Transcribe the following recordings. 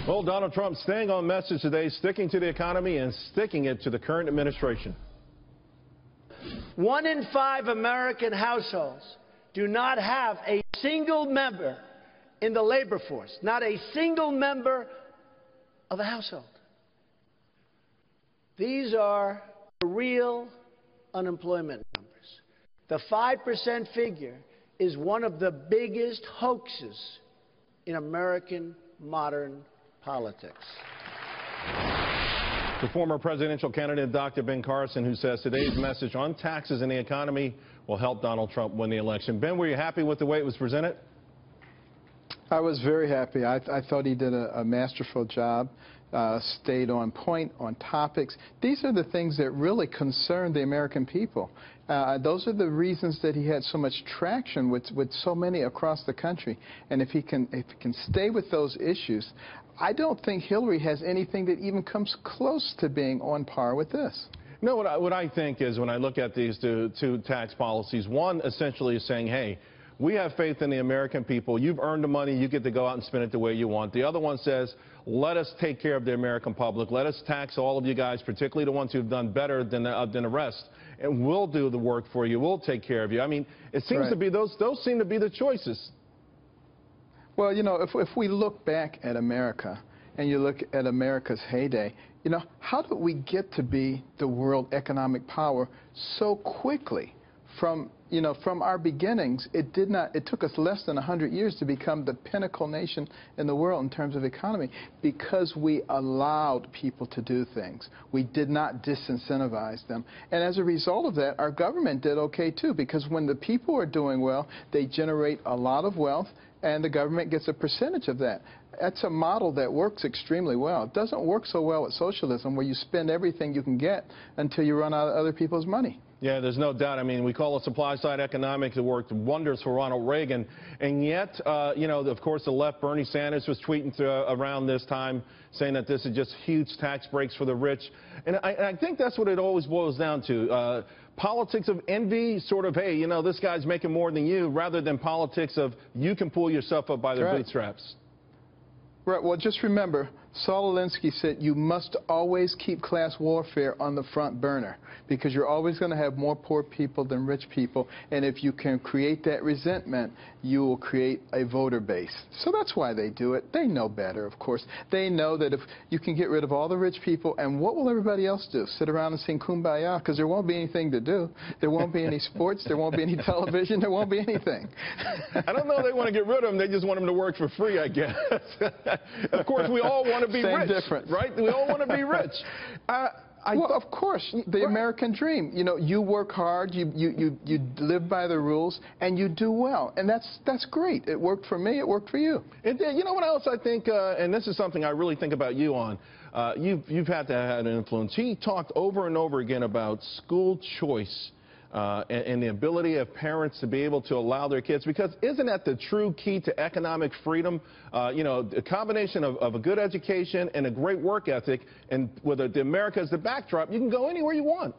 Well, Donald Trump staying on message today, sticking to the economy and sticking it to the current administration. 1 in 5 American households do not have a single member in the labor force, not a single member of a household. These are the real unemployment numbers. The 5% figure is one of the biggest hoaxes in American modern politics. The former presidential candidate, Dr. Ben Carson, who says today's message on taxes and the economy will help Donald Trump win the election. Ben, were you happy with the way it was presented? I was very happy. I thought he did a masterful job, stayed on point, on topics. These are the things that really concern the American people. Those are the reasons that he had so much traction with so many across the country. And if he can stay with those issues, I don't think Hillary has anything that even comes close to being on par with this. No, what I think is when I look at these two tax policies, one essentially is saying, hey, we have faith in the American people. You've earned the money. You get to go out and spend it the way you want. The other one says, let us take care of the American public. Let us tax all of you guys, particularly the ones who've done better than the rest. And we'll do the work for you. We'll take care of you. I mean, it seems to be those seem to be the choices. Well, you know, if we look back at America and you look at America's heyday, you know, how did we get to be the world economic power so quickly? From our beginnings, it took us less than 100 years to become the pinnacle nation in the world in terms of economy because we allowed people to do things. We did not disincentivize them. And as a result of that, our government did okay too, because when the people are doing well, they generate a lot of wealth and the government gets a percentage of that. That's a model that works extremely well. It doesn't work so well with socialism, where you spend everything you can get until you run out of other people's money. Yeah, there's no doubt. I mean, we call it supply-side economics. It worked wonders for Ronald Reagan. And yet, you know, of course, the left, Bernie Sanders, was tweeting around this time saying that this is just huge tax breaks for the rich. And I think that's what it always boils down to. Politics of envy, sort of, hey, you know, this guy's making more than you, rather than politics of you can pull yourself up by the bootstraps. Right. Well, just remember, Saul Alinsky said you must always keep class warfare on the front burner because you're always going to have more poor people than rich people. And if you can create that resentment, you will create a voter base. So that's why they do it. They know better, of course. They know that if you can get rid of all the rich people, and what will everybody else do? Sit around and sing Kumbaya? Because there won't be anything to do. There won't be any sports. There won't be any television. There won't be anything. I don't know if they want to get rid of them. They just want them to work for free, I guess. Of course, we all want to be rich, difference. Right? We all want to be rich. Well, of course, the American dream. You know, you work hard, you live by the rules, and you do well, and that's great. It worked for me. It worked for you. You know what else I think, and this is something I really think about you on. You've had to have an influence. He talked over and over again about school choice. And the ability of parents to be able to allow their kids, because isn't that the true key to economic freedom? You know, a combination of a good education and a great work ethic, and with America as the backdrop, you can go anywhere you want.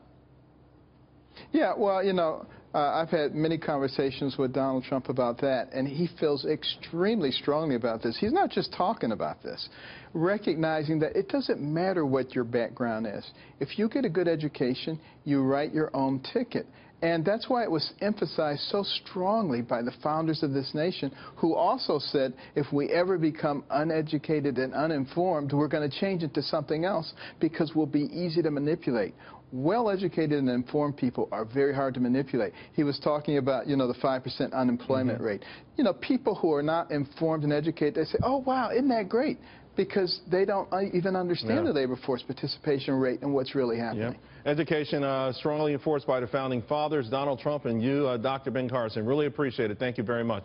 Yeah, well, you know, I've had many conversations with Donald Trump about that, and he feels extremely strongly about this. He's not just talking about this, recognizing that it doesn't matter what your background is. If you get a good education, you write your own ticket. And that's why it was emphasized so strongly by the founders of this nation, who also said if we ever become uneducated and uninformed, we're going to change it to something else because we'll be easy to manipulate. Well-educated and informed people are very hard to manipulate. He was talking about, you know, the 5% unemployment rate. You know, people who are not informed and educated, they say, oh, wow, isn't that great? Because they don't even understand the labor force participation rate and what's really happening. Education strongly enforced by the founding fathers, Donald Trump and you, Dr. Ben Carson. Really appreciate it. Thank you very much.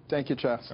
Thank you, Charles.